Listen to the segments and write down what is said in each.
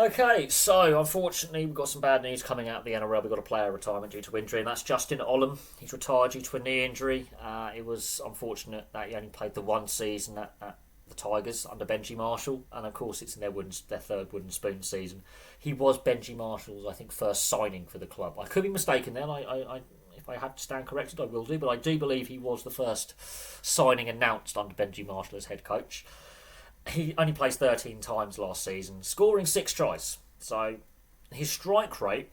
Okay, so unfortunately we've got some bad news coming out of the NRL. We've got a player retirement due to injury, and that's Justin Olam. He's retired due to a knee injury. It was unfortunate that he only played the one season at the Tigers under Benji Marshall, and of course it's in their third wooden spoon season. He was Benji Marshall's, I think, first signing for the club. I could be mistaken there. If I have to stand corrected, I will do, but I do believe he was the first signing announced under Benji Marshall as head coach. He only plays 13 times last season, scoring 6 tries. So his strike rate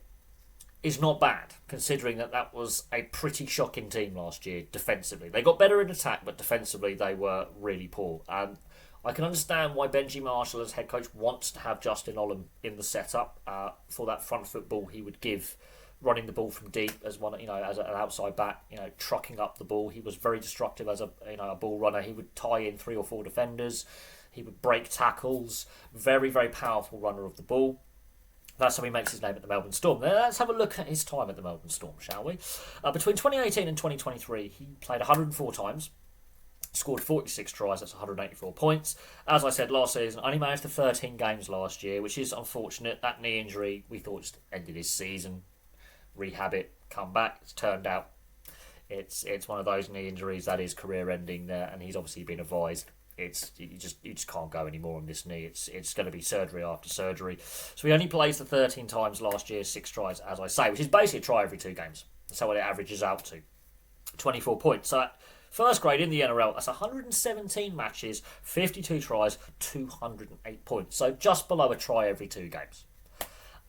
is not bad, considering that was a pretty shocking team last year defensively. They got better in attack, but defensively they were really poor. And I can understand why Benji Marshall, as head coach, wants to have Justin Olam in the setup for that front foot ball he would give, running the ball from deep as one, as an outside back, trucking up the ball. He was very destructive as a ball runner. He would tie in 3 or 4 defenders. He would break tackles. Very, very powerful runner of the ball. That's how he makes his name at the Melbourne Storm. Now, let's have a look at his time at the Melbourne Storm, shall we? Between 2018 and 2023, he played 104 times, scored 46 tries, that's 184 points. As I said last season, only managed the 13 games last year, which is unfortunate. That knee injury, we thought just ended his season. Rehab it, come back. It's turned out it's one of those knee injuries that is career ending there, and he's obviously been advised you just can't go anymore on this knee. It's going to be surgery after surgery. So he only plays the 13 times last year, 6 tries, as I say, which is basically a try every 2 games. That's what it averages out to. 24 points. So first grade in the NRL, that's 117 matches, 52 tries, 208 points. So just below a try every 2 games.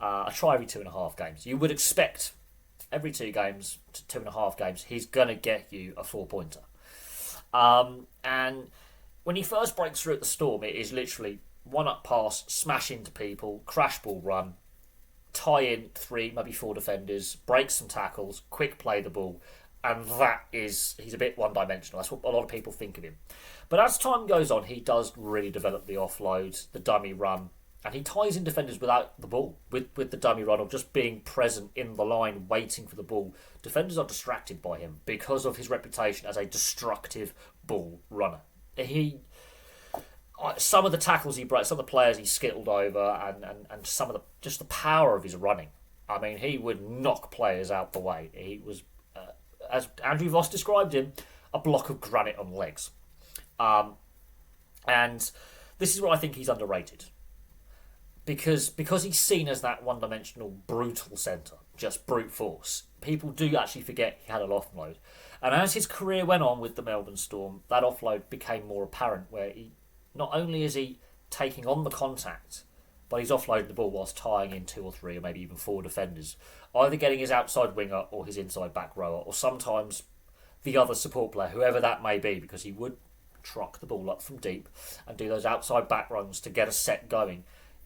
A try every 2.5 games. You would expect every 2 games to 2.5 games, he's going to get you a 4-pointer. And when he first breaks through at the Storm, it is literally one-up pass, smash into people, crash ball run, tie in 3, maybe 4 defenders, break some tackles, quick play the ball, and he's a bit one-dimensional. That's what a lot of people think of him. But as time goes on, he does really develop the offload, the dummy run, and he ties in defenders without the ball, with the dummy run, or just being present in the line, waiting for the ball. Defenders are distracted by him because of his reputation as a destructive ball runner. Some of the tackles he broke, some of the players he skittled over, and some of the power of his running. I mean, he would knock players out the way. He was, as Andrew Voss described him, a block of granite on legs. And this is where I think he's underrated. Because he's seen as that one-dimensional, brutal centre, just brute force. People do actually forget he had an offload. And as his career went on with the Melbourne Storm, that offload became more apparent, where he not only is he taking on the contact, but he's offloading the ball whilst tying in 2 or 3 or maybe even 4 defenders, either getting his outside winger or his inside back rower, or sometimes the other support player, whoever that may be, because he would truck the ball up from deep and do those outside back runs to get a set going.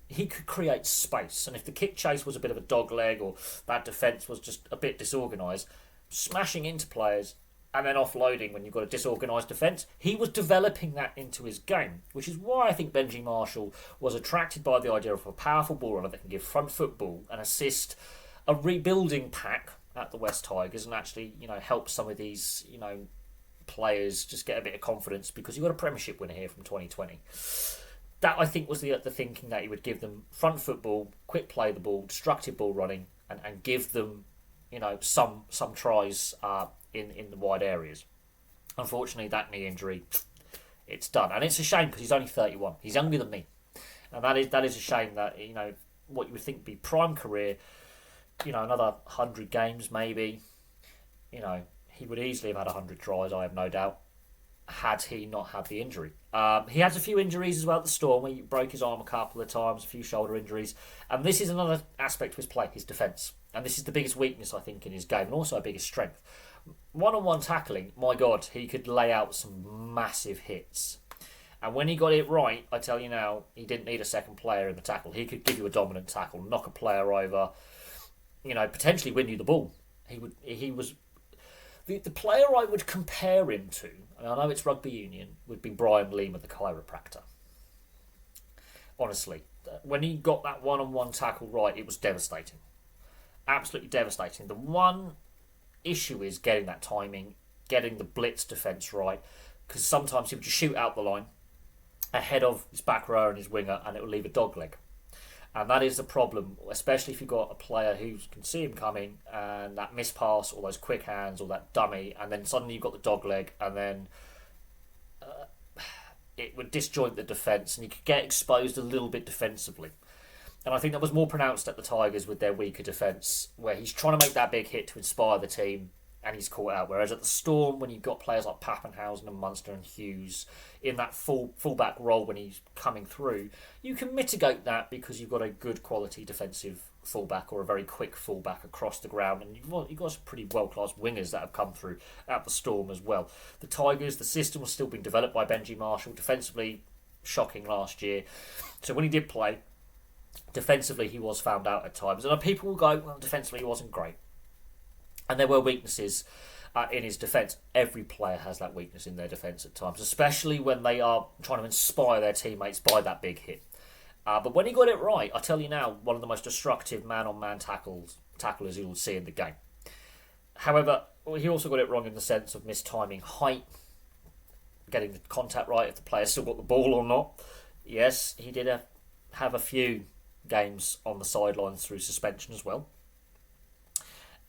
He could create space, and if the kick chase was a bit of a dog leg or that defence was just a bit disorganised, smashing into players and then offloading when you've got a disorganised defence, he was developing that into his game, which is why I think Benji Marshall was attracted by the idea of a powerful ball runner that can give front foot ball and assist a rebuilding pack at the West Tigers, and actually help some of these players just get a bit of confidence, because you've got a premiership winner here from 2020. That, I think, was the thinking, that he would give them front football, quick play the ball, destructive ball running, and give them some tries in the wide areas. Unfortunately, that knee injury, it's done, and it's a shame because he's only 31. He's younger than me, and that is a shame. That what you would think would be prime career, another 100 games maybe. He would easily have had 100 tries, I have no doubt, had he not had the injury. He has a few injuries as well at the Storm, where he broke his arm a couple of times, a few shoulder injuries, and this is another aspect of his play, his defence. And this is the biggest weakness, I think, in his game, and also a biggest strength. One-on-one tackling, my God, he could lay out some massive hits. And when he got it right, I tell you now, he didn't need a second player in the tackle. He could give you a dominant tackle, knock a player over, potentially win you the ball. He was the player I would compare him to, and I know it's rugby union, would be Brian Lima, the chiropractor. Honestly, when he got that one-on-one tackle right, it was devastating. Absolutely devastating. The one issue is getting that timing, getting the blitz defence right, because sometimes he would just shoot out the line ahead of his back rower and his winger, and it would leave a dog leg. And that is the problem, especially if you've got a player who can see him coming and that miss pass or those quick hands or that dummy, and then suddenly you've got the dog leg, and then it would disjoint the defence and you could get exposed a little bit defensively. And I think that was more pronounced at the Tigers with their weaker defence, where he's trying to make that big hit to inspire the team and he's caught out. Whereas at the Storm, when you've got players like Pappenhausen and Munster and Hughes in that fullback role when he's coming through, you can mitigate that because you've got a good quality defensive fullback or a very quick fullback across the ground, and you've got some pretty world-class wingers that have come through at the Storm as well. The Tigers, the system was still being developed by Benji Marshall. Defensively, shocking last year. So when he did play, defensively he was found out at times. And people will go, well, defensively he wasn't great. And there were weaknesses in his defence. Every player has that weakness in their defence at times, especially when they are trying to inspire their teammates by that big hit. But when he got it right, I tell you now, one of the most destructive man-on-man tacklers you will see in the game. However, he also got it wrong in the sense of mistiming height, getting the contact right if the player still got the ball or not. Yes, he did have a few games on the sidelines through suspension as well.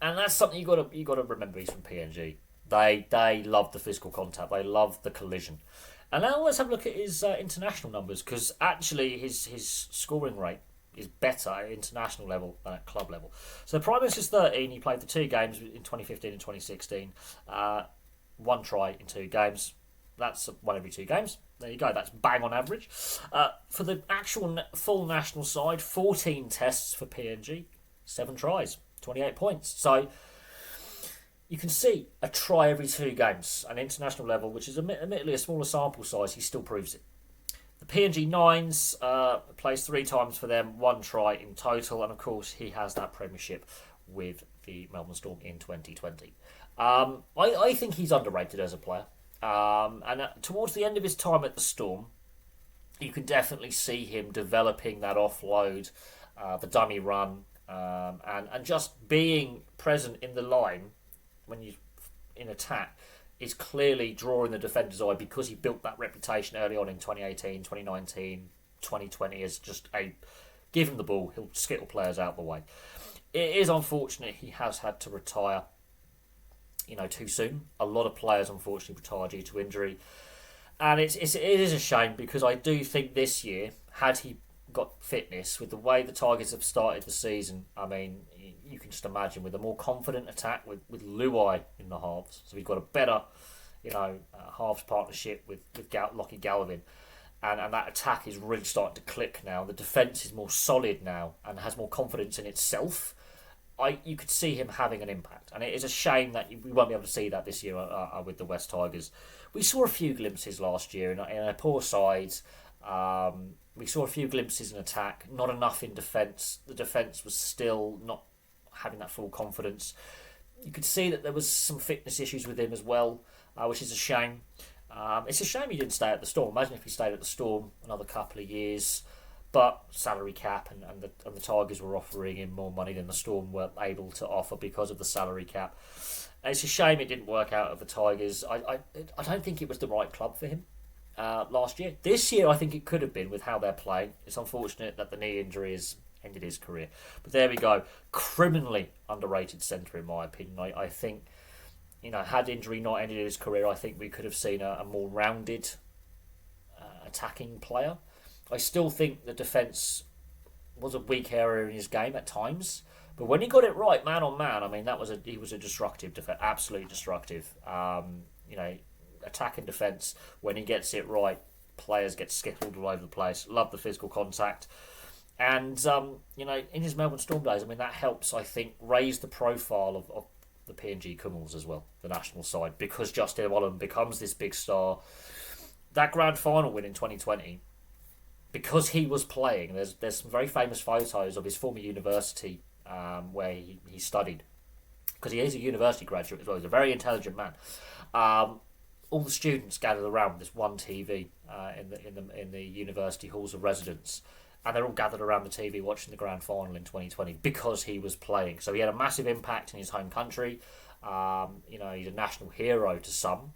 And that's something you got to remember. He's from PNG. They love the physical contact. They love the collision. And now let's have a look at his international numbers, because actually his scoring rate is better at international level than at club level. So Prime Minister's 13. He played the 2 games in 2015 and 2016. 1 try in 2 games. That's 1 every 2 games. There you go. That's bang on average. For the actual full national side, 14 tests for PNG, 7 tries. 28 points. So you can see a try every 2 games. An international level, which is admittedly a smaller sample size, he still proves it. The PNG Nines plays 3 times for them, 1 try in total, and of course he has that premiership with the Melbourne Storm in 2020. I think he's underrated as a player. And towards the end of his time at the Storm, you can definitely see him developing that offload, the dummy run, and just being present in the line when you in attack is clearly drawing the defender's eye, because he built that reputation early on in 2018, 2019, 2020 as just give him the ball, he'll skittle players out the way. It is unfortunate he has had to retire too soon. A lot of players unfortunately retire due to injury, and it is a shame, because I do think this year, had he got fitness, with the way the Tigers have started the season, I mean, you can just imagine with a more confident attack with Luai in the halves. So we've got a better, halves partnership with Lockie Galvin, and that attack is really starting to click now. The defence is more solid now and has more confidence in itself. You could see him having an impact, and it is a shame that we won't be able to see that this year with the West Tigers. We saw a few glimpses last year in a poor side. We saw a few glimpses in attack, not enough in defence. The defence was still not having that full confidence. You could see that there was some fitness issues with him as well, which is a shame. It's a shame he didn't stay at the Storm. Imagine if he stayed at the Storm another couple of years. But salary cap and the Tigers were offering him more money than the Storm were able to offer because of the salary cap. And it's a shame it didn't work out at the Tigers. I don't think it was the right club for him last year. This year, I think it could have been with how they're playing. It's unfortunate that the knee injury has ended his career. But there we go. Criminally underrated centre, in my opinion. I think, had injury not ended his career, I think we could have seen a more rounded attacking player. I still think the defence was a weak area in his game at times, but when he got it right, man on man, I mean, he was a destructive defence, absolutely destructive. Attack and defence, when he gets it right, players get skittled all over the place. Love the physical contact, and in his Melbourne Storm days, I mean, that helps, I think, raise the profile of the PNG Kumuls as well, the national side, because Justin Olam becomes this big star. That grand final win in 2020. Because he was playing, there's some very famous photos of his former university where he studied, because he is a university graduate as well. He's a very intelligent man. All the students gathered around this one TV in the university halls of residence, and they're all gathered around the TV watching the grand final in 2020 because he was playing. So he had a massive impact in his home country. He's a national hero to some.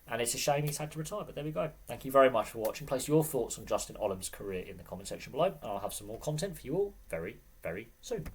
And it's a shame he's had to retire, but there we go. Thank you very much for watching. Place your thoughts on Justin Olam's career in the comment section below, and I'll have some more content for you all very, very soon.